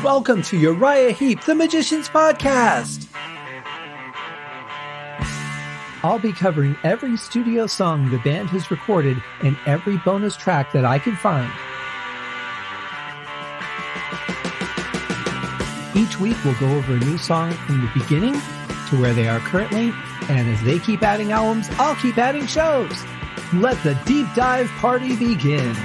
Welcome to Uriah Heep, the Magician's Podcast. I'll be covering every studio song the band has recorded and every bonus track that I can find. Each week we'll go over a new song from the beginning to where they are currently, and as they keep adding albums, I'll keep adding shows. Let the deep dive party begin.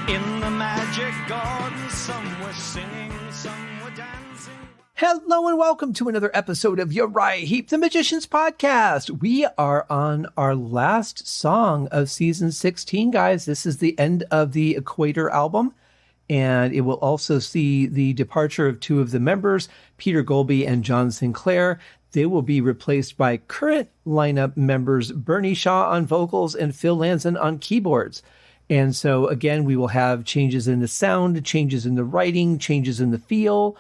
In the magic garden, some were singing, some were dancing. Hello and welcome to another episode of Uriah Heep, the Magician's Podcast. We are on our last song of season 16, guys. This is the end of the Equator album, and it will also see the departure of two of the members, Peter Goalby and John Sinclair. They will be replaced by current lineup members Bernie Shaw on vocals and Phil Lanson on keyboards. And so, again, we will have changes in the sound, changes in the writing, changes in the feel.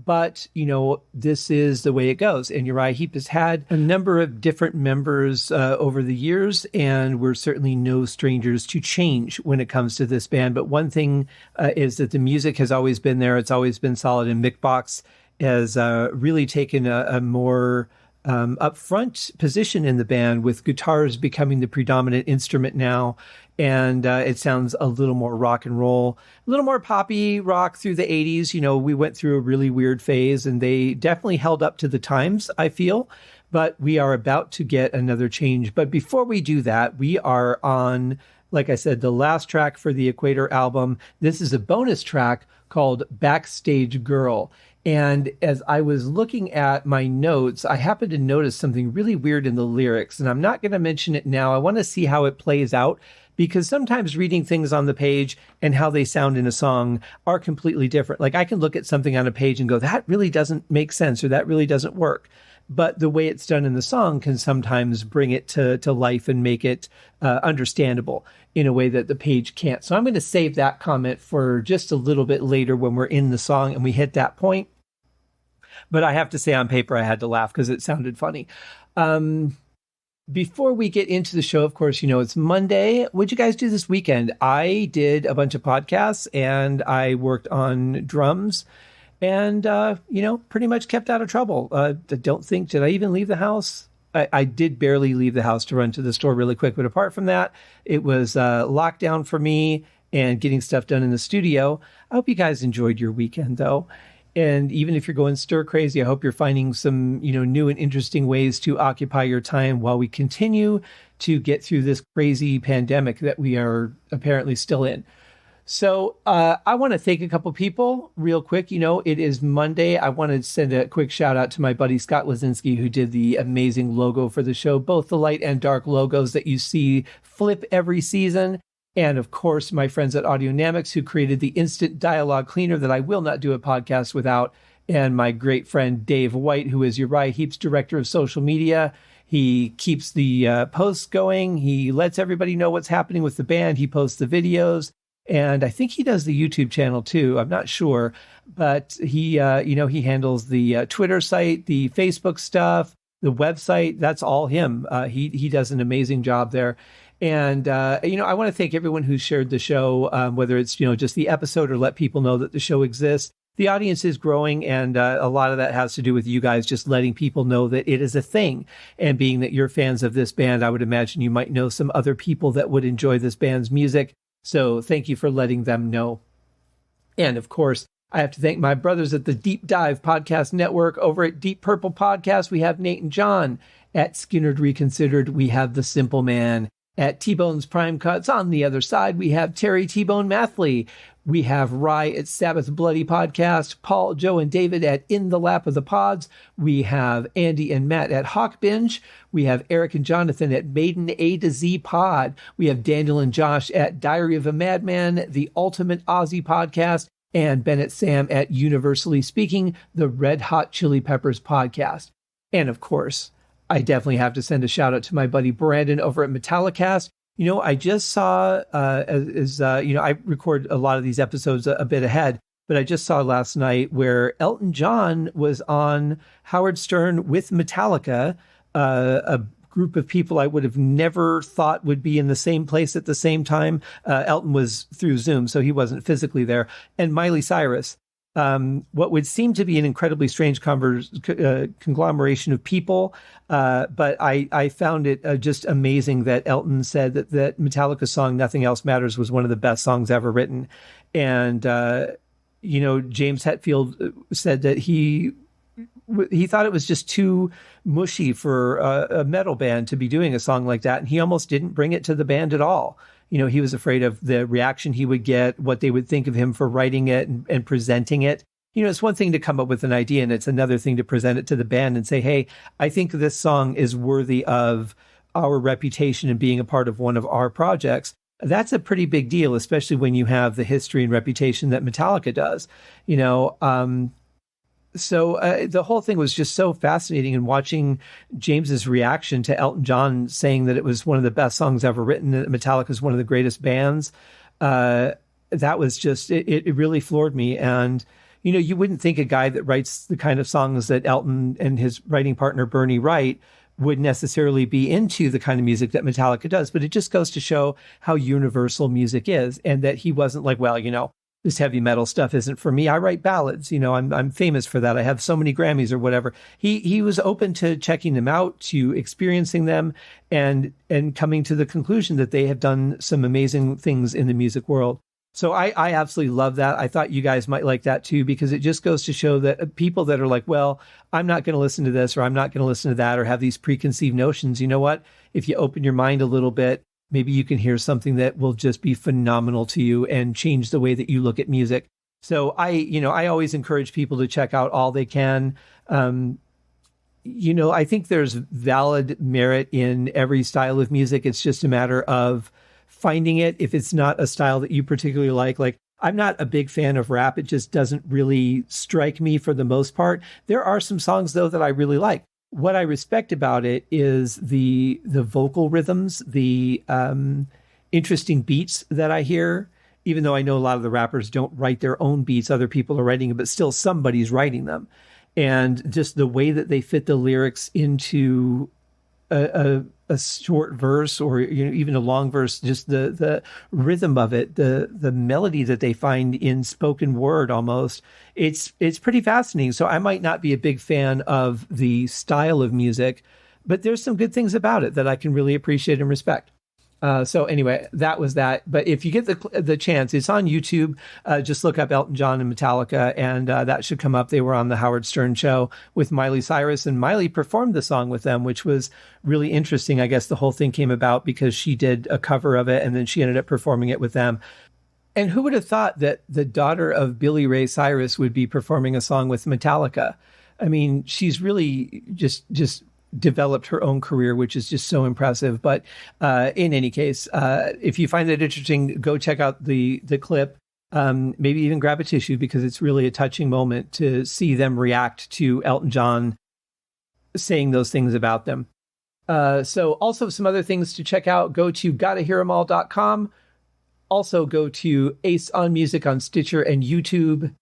But, you know, this is the way it goes. And Uriah Heep has had a number of different members over the years, and we're certainly no strangers to change when it comes to this band. But one thing is that the music has always been there. It's always been solid. And Mick has really taken a more upfront position in the band, with guitars becoming the predominant instrument now. And it sounds a little more rock and roll, a little more poppy rock through the 80s. You know, we went through a really weird phase, and they definitely held up to the times, I feel. But we are about to get another change. But before we do that, we are on, like I said, the last track for the Equator album. This is a bonus track called Backstage Girl. And as I was looking at my notes, I happened to notice something really weird in the lyrics. And I'm not going to mention it now. I want to see how it plays out, because sometimes reading things on the page and how they sound in a song are completely different. Like, I can look at something on a page and go, that really doesn't make sense, or that really doesn't work. But the way it's done in the song can sometimes bring it to life and make it understandable in a way that the page can't. So I'm going to save that comment for just a little bit later when we're in the song and we hit that point. But I have to say, on paper, I had to laugh because it sounded funny. Before we get into the show, of course, you know, it's Monday. What'd you guys do this weekend? I did a bunch of podcasts, and I worked on drums, and, you know, pretty much kept out of trouble. Did I even leave the house? I did barely leave the house to run to the store really quick. But apart from that, it was lockdown for me and getting stuff done in the studio. I hope you guys enjoyed your weekend, though. And even if you're going stir crazy, I hope you're finding some, you know, new and interesting ways to occupy your time while we continue to get through this crazy pandemic that we are apparently still in. So I want to thank a couple people real quick. You know, it is Monday. I want to send a quick shout out to my buddy Scott Lazinski, who did the amazing logo for the show, both the light and dark logos that you see flip every season. And of course, my friends at Audionamics, who created the instant dialogue cleaner that I will not do a podcast without. And my great friend Dave White, who is Uriah Heep's director of social media. He keeps the posts going. He lets everybody know what's happening with the band. He posts the videos. And I think he does the YouTube channel too. I'm not sure. But he handles the Twitter site, the Facebook stuff, the website. That's all him. He does an amazing job there. And, I want to thank everyone who's shared the show, whether it's, you know, just the episode or let people know that the show exists. The audience is growing, and a lot of that has to do with you guys just letting people know that it is a thing. And being that you're fans of this band, I would imagine you might know some other people that would enjoy this band's music. So thank you for letting them know. And of course, I have to thank my brothers at the Deep Dive Podcast Network. Over at Deep Purple Podcast, we have Nate and John. At Skinnerd Reconsidered, we have The Simple Man. At T-Bone's Prime Cuts, on the other side, we have Terry T-Bone Mathley. We have Rye at Sabbath Bloody Podcast, Paul, Joe, and David at In the Lap of the Pods. We have Andy and Matt at Hawk Binge. We have Eric and Jonathan at Maiden A to Z Pod. We have Daniel and Josh at Diary of a Madman, the Ultimate Aussie Podcast, and Bennett Sam at Universally Speaking, the Red Hot Chili Peppers Podcast. And of course, I definitely have to send a shout out to my buddy Brandon over at Metallicast. You know, I just saw, I record a lot of these episodes a bit ahead, but I just saw last night where Elton John was on Howard Stern with Metallica, a group of people I would have never thought would be in the same place at the same time. Elton was through Zoom, so he wasn't physically there. And Miley Cyrus what would seem to be an incredibly strange conglomeration of people. But I found it just amazing that Elton said that Metallica's song "Nothing Else Matters" was one of the best songs ever written. And, James Hetfield said that he thought it was just too mushy for a metal band to be doing a song like that. And he almost didn't bring it to the band at all. He was afraid of the reaction he would get, what they would think of him for writing it and presenting it. It's one thing to come up with an idea, and it's another thing to present it to the band and say, hey, I think this song is worthy of our reputation and being a part of one of our projects. That's a pretty big deal, especially when you have the history and reputation that Metallica does. So the whole thing was just so fascinating, and watching James's reaction to Elton John saying that it was one of the best songs ever written, that Metallica is one of the greatest bands. That was just, it really floored me. And, you wouldn't think a guy that writes the kind of songs that Elton and his writing partner Bernie write would necessarily be into the kind of music that Metallica does. But it just goes to show how universal music is, and that he wasn't like, well, this heavy metal stuff isn't for me. I write ballads. I'm famous for that. I have so many Grammys or whatever. He was open to checking them out, to experiencing them, and coming to the conclusion that they have done some amazing things in the music world. So I absolutely love that. I thought you guys might like that too, because it just goes to show that people that are like, well, I'm not going to listen to this, or I'm not going to listen to that, or have these preconceived notions. You know what? If you open your mind a little bit, maybe you can hear something that will just be phenomenal to you and change the way that you look at music. So I always encourage people to check out all they can. I think there's valid merit in every style of music. It's just a matter of finding it. If it's not a style that you particularly like I'm not a big fan of rap. It just doesn't really strike me for the most part. There are some songs though that I really like. What I respect about it is the vocal rhythms, the interesting beats that I hear, even though I know a lot of the rappers don't write their own beats, other people are writing them, but still somebody's writing them. And just the way that they fit the lyrics into a short verse, or even a long verse, just the rhythm of it, the melody that they find in spoken word almost, it's pretty fascinating. So I might not be a big fan of the style of music, but there's some good things about it that I can really appreciate and respect. So anyway, that was that. But if you get the chance, it's on YouTube. Just look up Elton John and Metallica, and that should come up. They were on the Howard Stern show with Miley Cyrus, and Miley performed the song with them, which was really interesting. I guess the whole thing came about because she did a cover of it, and then she ended up performing it with them. And who would have thought that the daughter of Billy Ray Cyrus would be performing a song with Metallica? I mean, she's really just developed her own career, which is just so impressive. But in any case, if you find that interesting, go check out the clip. Maybe even grab a tissue, because it's really a touching moment to see them react to Elton John saying those things about them. So also some other things to check out. Go to gottahear'emall.com. Also go to Ace on Music on Stitcher and YouTube,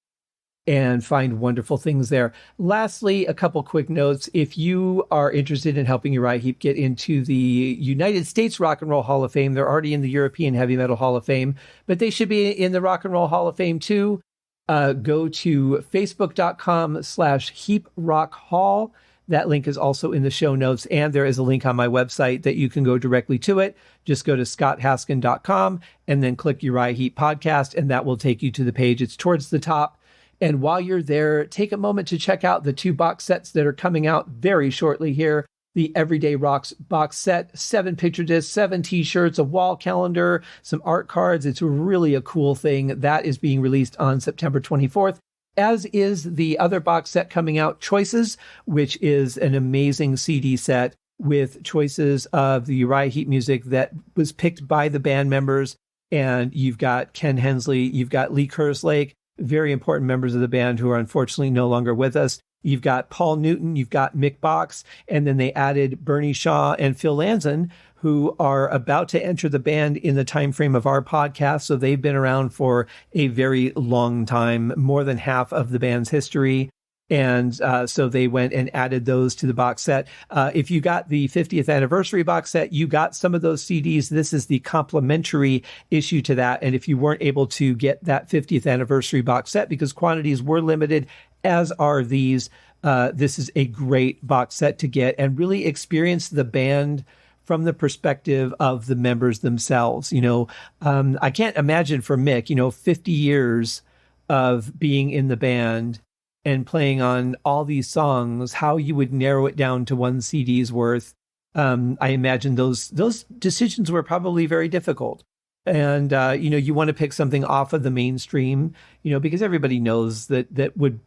and find wonderful things there. Lastly, a couple quick notes. If you are interested in helping Uriah Heep get into the United States Rock and Roll Hall of Fame, they're already in the European Heavy Metal Hall of Fame, but they should be in the Rock and Roll Hall of Fame too. Go to facebook.com/HeepRockHall. That link is also in the show notes, and there is a link on my website that you can go directly to it. Just go to scotthaskin.com and then click Uriah Heep Podcast, and that will take you to the page. It's towards the top. And while you're there, take a moment to check out the 2 box sets that are coming out very shortly here. The Everyday Rocks box set, 7 picture discs, 7 t-shirts, a wall calendar, some art cards. It's really a cool thing. That is being released on September 24th, as is the other box set coming out, Choices, which is an amazing CD set with choices of the Uriah Heep music that was picked by the band members. And you've got Ken Hensley, you've got Lee Kerslake, very important members of the band who are unfortunately no longer with us. You've got Paul Newton, you've got Mick Box, and then they added Bernie Shaw and Phil Lanzon, who are about to enter the band in the time frame of our podcast. So they've been around for a very long time, more than half of the band's history. And so they went and added those to the box set. If you got the 50th anniversary box set, you got some of those CDs. This is the complimentary issue to that. And if you weren't able to get that 50th anniversary box set because quantities were limited, as are these, this is a great box set to get and really experience the band from the perspective of the members themselves. I can't imagine for Mick, 50 years of being in the band and playing on all these songs, how you would narrow it down to one CD's worth. I imagine those decisions were probably very difficult. And, you want to pick something off of the mainstream, because everybody knows that would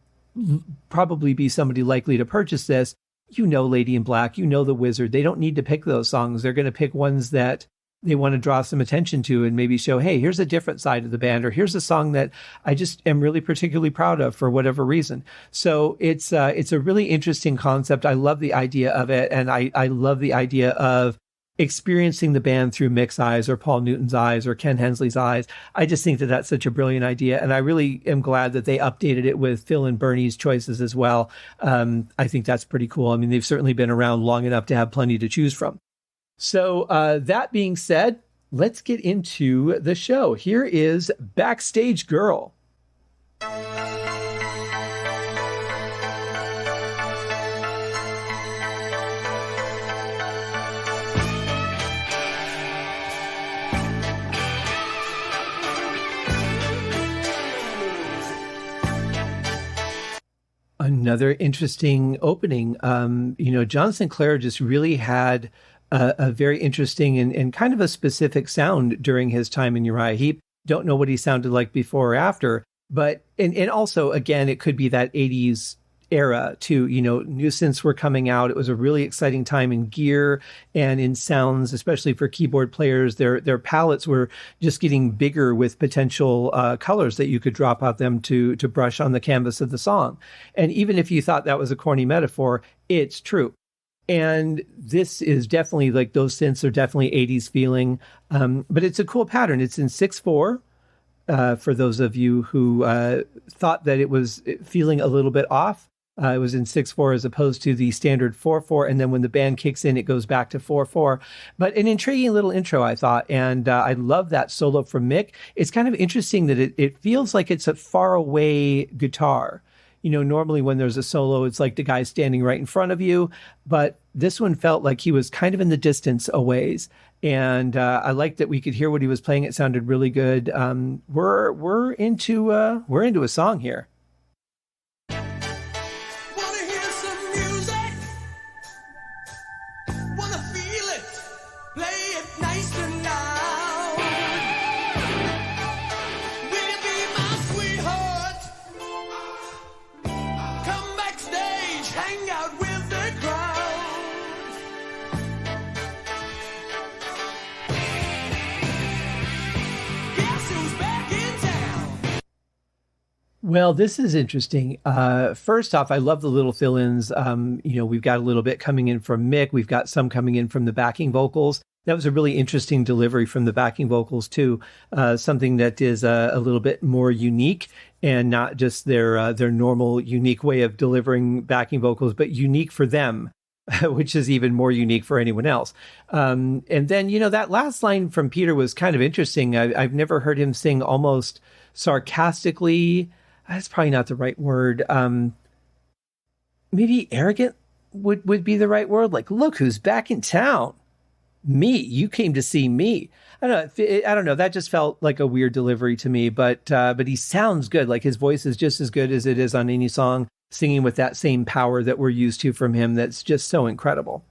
probably be somebody likely to purchase this. Lady in Black, The Wizard. They don't need to pick those songs. They're going to pick ones that they want to draw some attention to and maybe show, hey, here's a different side of the band, or here's a song that I just am really particularly proud of for whatever reason. So it's a really interesting concept. I love the idea of it. And I love the idea of experiencing the band through Mick's eyes or Paul Newton's eyes or Ken Hensley's eyes. I just think that that's such a brilliant idea. And I really am glad that they updated it with Phil and Bernie's choices as well. I think that's pretty cool. I mean, they've certainly been around long enough to have plenty to choose from. So that being said, let's get into the show. Here is Backstage Girl. Another interesting opening. John Sinclair just really had a very interesting and kind of a specific sound during his time in Uriah Heep. Don't know what he sounded like before or after, but and also, again, it could be that 80s era too. New synths were coming out. It was a really exciting time in gear and in sounds, especially for keyboard players. Their palettes were just getting bigger with potential colors that you could drop out them to brush on the canvas of the song. And even if you thought that was a corny metaphor, it's true. And this is definitely like those synths are definitely 80s feeling, but it's a cool pattern. It's in 6/4. For those of you who thought that it was feeling a little bit off, it was in 6/4 as opposed to the standard 4/4. And then when the band kicks in, it goes back to 4/4. But an intriguing little intro, I thought. And I love that solo from Mick. It's kind of interesting that it feels like it's a far away guitar. Normally when there's a solo, it's like the guy standing right in front of you. But this one felt like he was kind of in the distance a ways. And I liked that we could hear what he was playing. It sounded really good. We're into a song here. Wanna hear some music? Wanna feel it? Play it nice and loud. Will you be my sweetheart? Come backstage, hang out with the crowd. Guess who's back in town? Well, this is interesting. First off, I love the little fill-ins. We've got a little bit coming in from Mick. We've got some coming in from the backing vocals. That was a really interesting delivery from the backing vocals too. Something that is a little bit more unique and not just their normal unique way of delivering backing vocals, but unique for them, which is even more unique for anyone else. And then, that last line from Peter was kind of interesting. I've never heard him sing almost sarcastically. That's probably not the right word. Maybe arrogant would be the right word. Like, look who's back in town. Me, you came to see me. I don't know. That just felt like a weird delivery to me, but he sounds good. Like his voice is just as good as it is on any song, singing with that same power that we're used to from him. That's just so incredible.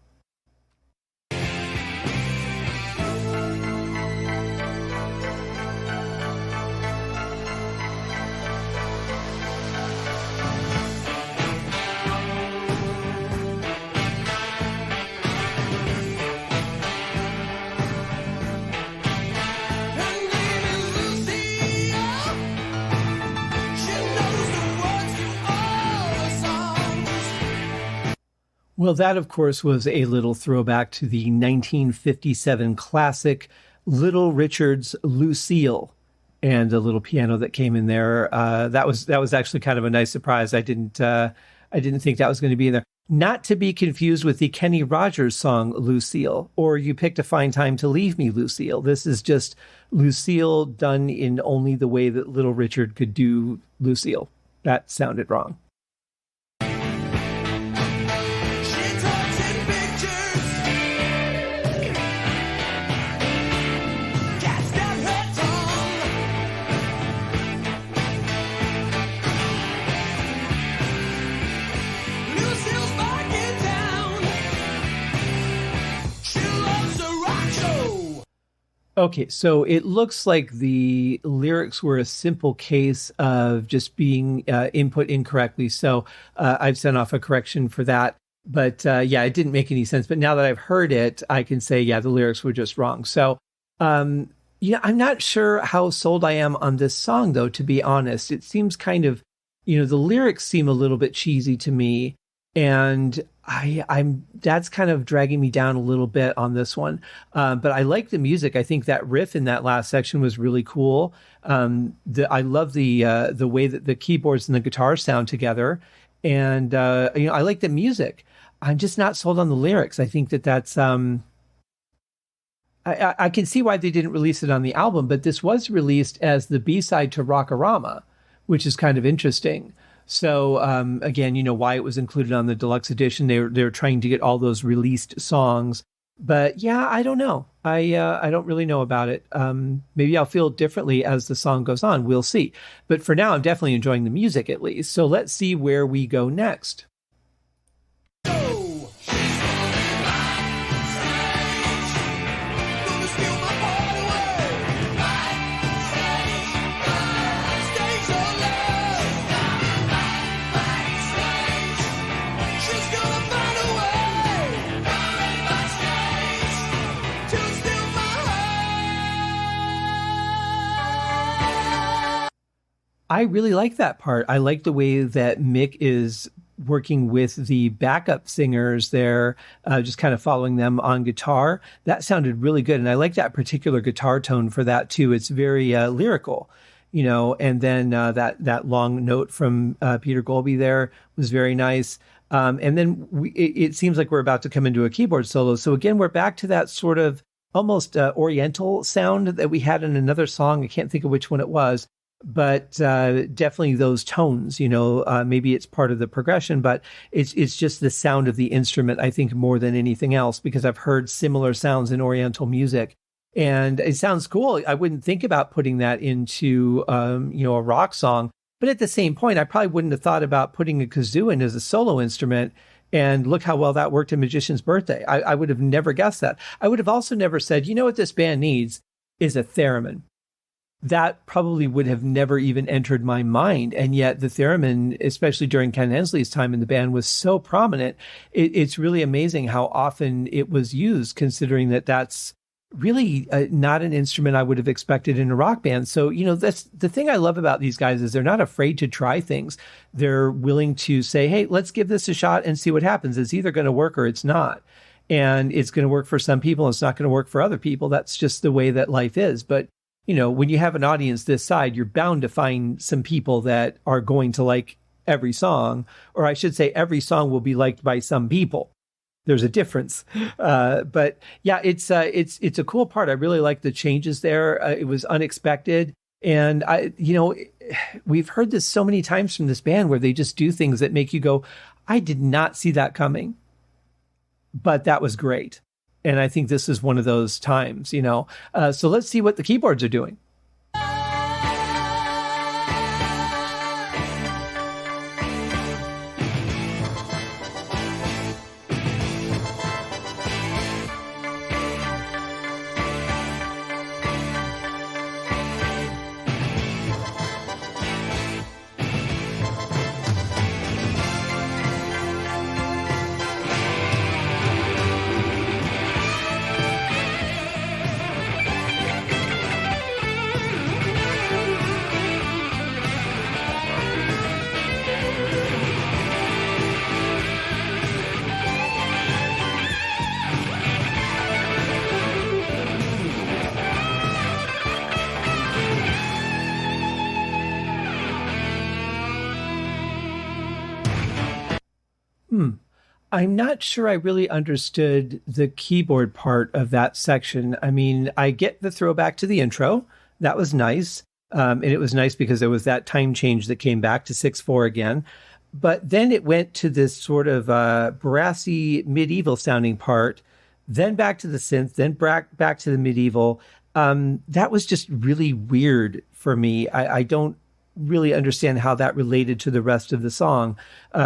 Her name is Lucille. She knows the words to all the songs. Well, that, of course, was a little throwback to the 1957 classic Little Richard's Lucille and the little piano that came in there. That was actually kind of a nice surprise. I didn't I didn't think that was going to be in there. Not to be confused with the Kenny Rogers song, Lucille, or You Picked a Fine Time to Leave Me, Lucille. This is just Lucille done in only the way that Little Richard could do Lucille. That sounded wrong. Okay, so it looks like the lyrics were a simple case of just being input incorrectly. So I've sent off a correction for that. But yeah, it didn't make any sense. But now that I've heard it, I can say, yeah, the lyrics were just wrong. So yeah, I'm not sure how sold I am on this song, though, to be honest. It seems kind of, the lyrics seem a little bit cheesy to me. And I'm that's kind of dragging me down a little bit on this one. But I like the music. I think that riff in that last section was really cool. I love the way that the keyboards and the guitars sound together. And, I like the music. I'm just not sold on the lyrics. I think that's, I can see why they didn't release it on the album, but this was released as the B-side to Rockorama, which is kind of interesting. So again, why it was included on the deluxe edition. They're trying to get all those released songs. But yeah, I don't know. I don't really know about it. Maybe I'll feel differently as the song goes on. We'll see. But for now, I'm definitely enjoying the music at least. So let's see where we go next. I really like that part. I like the way that Mick is working with the backup singers there, just kind of following them on guitar. That sounded really good. And I like that particular guitar tone for that too. It's very lyrical, and then that long note from Peter Goalby there was very nice. And then it seems like we're about to come into a keyboard solo. So again, we're back to that sort of almost oriental sound that we had in another song. I can't think of which one it was. But definitely those tones, maybe it's part of the progression, but it's just the sound of the instrument, I think, more than anything else, because I've heard similar sounds in Oriental music. And it sounds cool. I wouldn't think about putting that into, a rock song. But at the same point, I probably wouldn't have thought about putting a kazoo in as a solo instrument. And look how well that worked in Magician's Birthday. I would have never guessed that. I would have also never said, what this band needs is a theremin. That probably would have never even entered my mind. And yet the theremin, especially during Ken Hensley's time in the band, was so prominent. It's really amazing how often it was used, considering that that's really not an instrument I would have expected in a rock band. So, that's the thing I love about these guys is they're not afraid to try things. They're willing to say, hey, let's give this a shot and see what happens. It's either going to work or it's not. And it's going to work for some people. And it's not going to work for other people. That's just the way that life is. But when you have an audience this side, you're bound to find some people that are going to like every song, or I should say every song will be liked by some people. There's a difference. But yeah, it's a cool part. I really like the changes there. It was unexpected. And we've heard this so many times from this band where they just do things that make you go, I did not see that coming, but that was great. And I think this is one of those times, So let's see what the keyboards are doing. I'm not sure I really understood the keyboard part of that section. I mean, I get the throwback to the intro. That was nice. And it was nice because there was that time change that came back to 6/4 again. But then it went to this sort of brassy medieval sounding part, then back to the synth, then back to the medieval. That was just really weird for me. I don't really understand how that related to the rest of the song.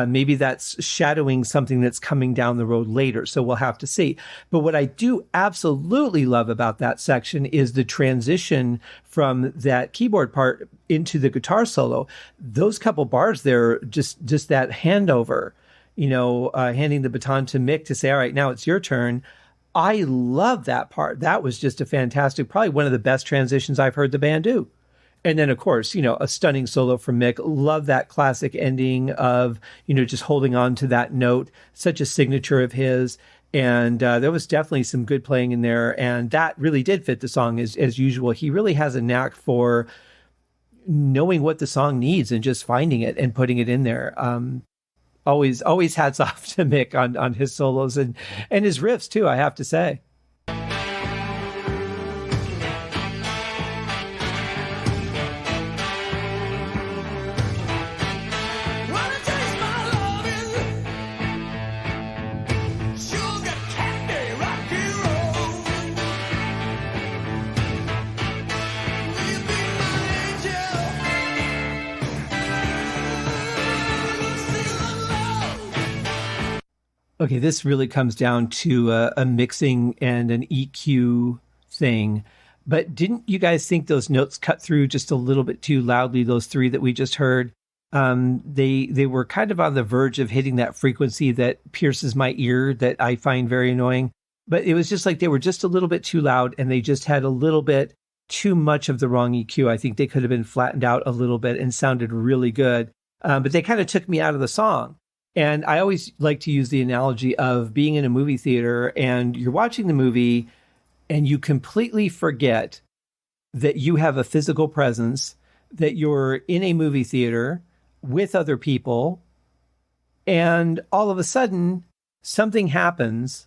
Maybe that's shadowing something that's coming down the road later, so we'll have to see. But what I do absolutely love about that section is the transition from that keyboard part into the guitar solo. Those couple bars there, just that handover, handing the baton to Mick to say, all right, now it's your turn. I love that part. That was just a fantastic, probably one of the best transitions I've heard the band do. And then, of course, a stunning solo from Mick. Love that classic ending of, just holding on to that note. Such a signature of his. And there was definitely some good playing in there. And that really did fit the song as usual. He really has a knack for knowing what the song needs and just finding it and putting it in there. Always hats off to Mick on his solos and his riffs, too, I have to say. Okay, this really comes down to a mixing and an EQ thing. But didn't you guys think those notes cut through just a little bit too loudly, those three that we just heard? They were kind of on the verge of hitting that frequency that pierces my ear that I find very annoying. But it was just like they were just a little bit too loud, and they just had a little bit too much of the wrong EQ. I think they could have been flattened out a little bit and sounded really good. But they kind of took me out of the song. And I always like to use the analogy of being in a movie theater and you're watching the movie and you completely forget that you have a physical presence, that you're in a movie theater with other people, and all of a sudden something happens.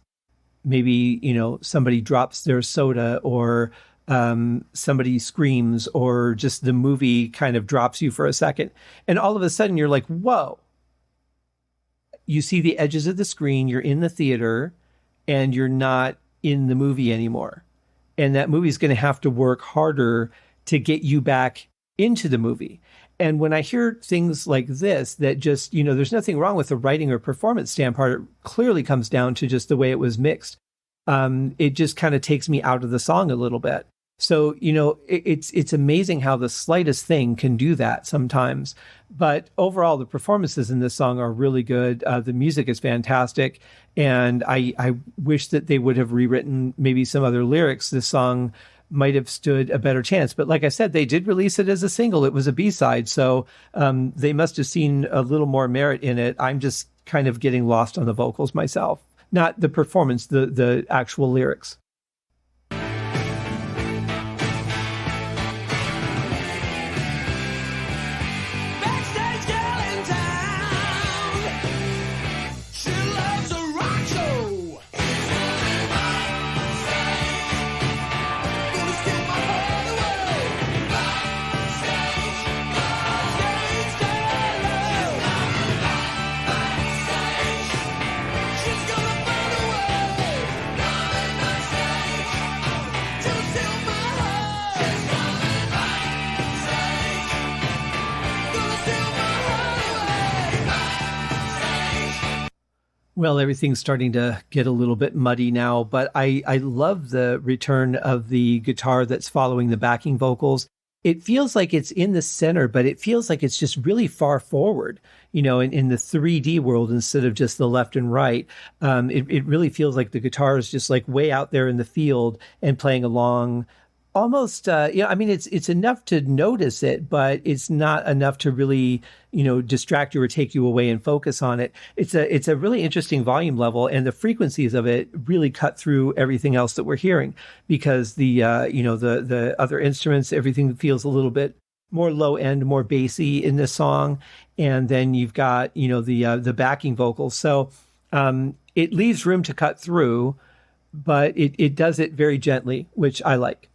Maybe, somebody drops their soda, or somebody screams, or just the movie kind of drops you for a second. And all of a sudden you're like, whoa. You see the edges of the screen, you're in the theater, and you're not in the movie anymore. And that movie's going to have to work harder to get you back into the movie. And when I hear things like this, that just, there's nothing wrong with the writing or performance standpoint. It clearly comes down to just the way it was mixed. It just kind of takes me out of the song a little bit. So, it's amazing how the slightest thing can do that sometimes. But overall, the performances in this song are really good. The music is fantastic. And I wish that they would have rewritten maybe some other lyrics. This song might have stood a better chance. But like I said, they did release it as a single. It was a B-side. So they must have seen a little more merit in it. I'm just kind of getting lost on the vocals myself. Not the performance, the actual lyrics. Backstage girl in town. She loves a rock show. Gonna steal my heart away. Backstage girl. She's gonna find a way. To steal my heart. Gonna steal my heart away. Well, everything's starting to get a little bit muddy now, but I love the return of the guitar that's following the backing vocals. It feels like it's in the center, but it feels like it's just really far forward, in the 3D world instead of just the left and right. It really feels like the guitar is just like way out there in the field and playing along. Almost, it's enough to notice it, but it's not enough to really, distract you or take you away and focus on it. It's a really interesting volume level, and the frequencies of it really cut through everything else that we're hearing, because the other instruments, everything feels a little bit more low end, more bassy in this song. And then you've got, the backing vocals. So it leaves room to cut through, but it does it very gently, which I like.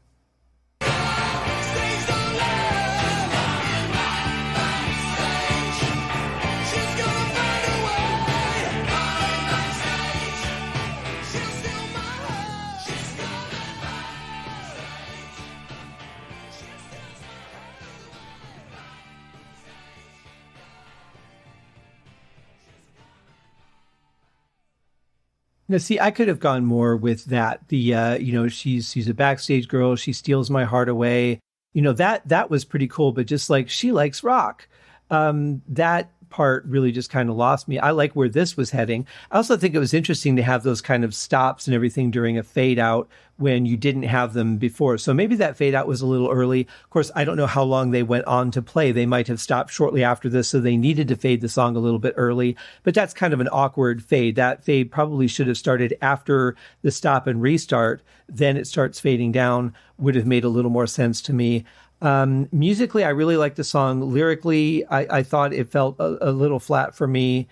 Now, see, I could have gone more with that. She's a backstage girl. She steals my heart away. That was pretty cool. But just like she likes rock, that part really just kind of lost me. I like where this was heading. I also think it was interesting to have those kind of stops and everything during a fade out when you didn't have them before. So maybe that fade out was a little early. Of course, I don't know how long they went on to play. They might have stopped shortly after this, so they needed to fade the song a little bit early. But that's kind of an awkward fade. That fade probably should have started after the stop and restart. Then it starts fading down. Would have made a little more sense to me. Musically, I really liked the song. Lyrically, I thought it felt a little flat for me.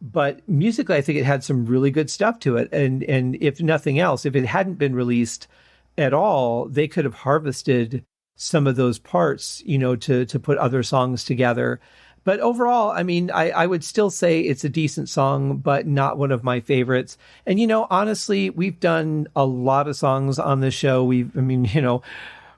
But musically, I think it had some really good stuff to it. And if nothing else, if it hadn't been released at all, they could have harvested some of those parts, to put other songs together. But overall, I mean, I would still say it's a decent song, but not one of my favorites. And, honestly, we've done a lot of songs on this show.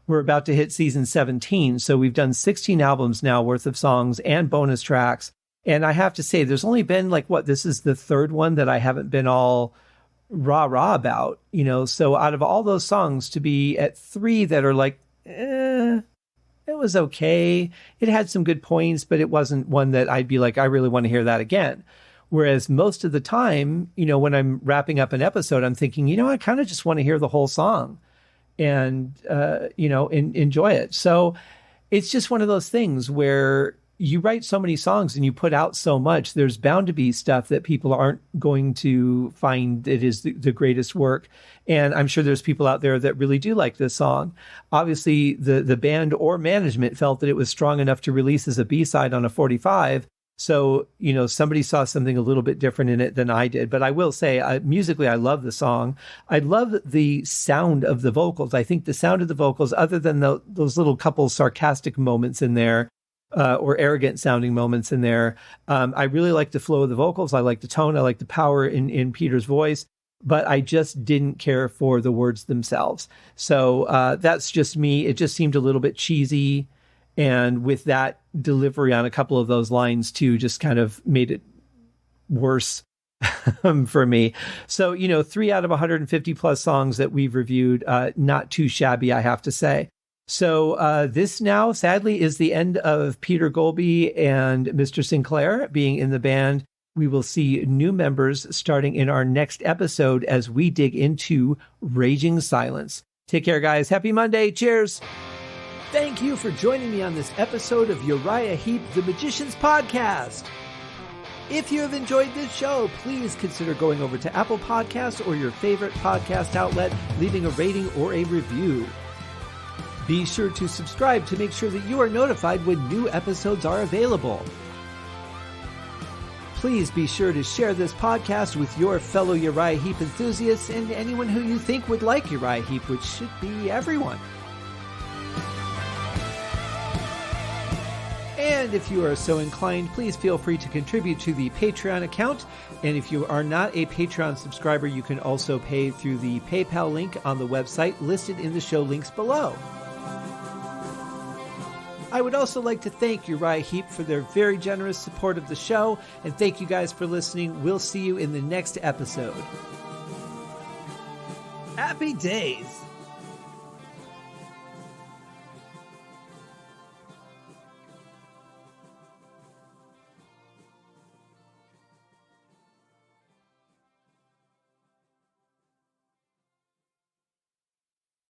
We're about to hit season 17. So we've done 16 albums now worth of songs and bonus tracks. And I have to say, there's only been this is the third one that I haven't been all rah-rah about, So out of all those songs, to be at 3 that are it was okay. It had some good points, but it wasn't one that I'd be like, I really want to hear that again. Whereas most of the time, when I'm wrapping up an episode, I'm thinking, I kind of just want to hear the whole song and, enjoy it. So it's just one of those things where you write so many songs and you put out so much, there's bound to be stuff that people aren't going to find that is the greatest work. And I'm sure there's people out there that really do like this song. Obviously, the band or management felt that it was strong enough to release as a B-side on a 45. So, somebody saw something a little bit different in it than I did. But I will say, musically, I love the song. I love the sound of the vocals. I think the sound of the vocals, other than those little couple sarcastic moments in there, or arrogant sounding moments in there. I really like the flow of the vocals. I like the tone. I like the power in Peter's voice, but I just didn't care for the words themselves. So that's just me. It just seemed a little bit cheesy. And with that delivery on a couple of those lines too, just kind of made it worse for me. So, 3 out of 150 plus songs that we've reviewed, not too shabby, I have to say. So this now, sadly, is the end of Peter Goalby and Mr. Sinclair being in the band. We will see new members starting in our next episode as we dig into Raging Silence. Take care, guys. Happy Monday. Cheers. Thank you for joining me on this episode of Uriah Heep, the Magician's Podcast. If you have enjoyed this show, please consider going over to Apple Podcasts or your favorite podcast outlet, leaving a rating or a review. Be sure to subscribe to make sure that you are notified when new episodes are available. Please be sure to share this podcast with your fellow Uriah Heep enthusiasts and anyone who you think would like Uriah Heep, which should be everyone. And if you are so inclined, please feel free to contribute to the Patreon account. And if you are not a Patreon subscriber, you can also pay through the PayPal link on the website listed in the show links below. I would also like to thank Uriah Heep for their very generous support of the show, and thank you guys for listening. We'll see you in the next episode. Happy days!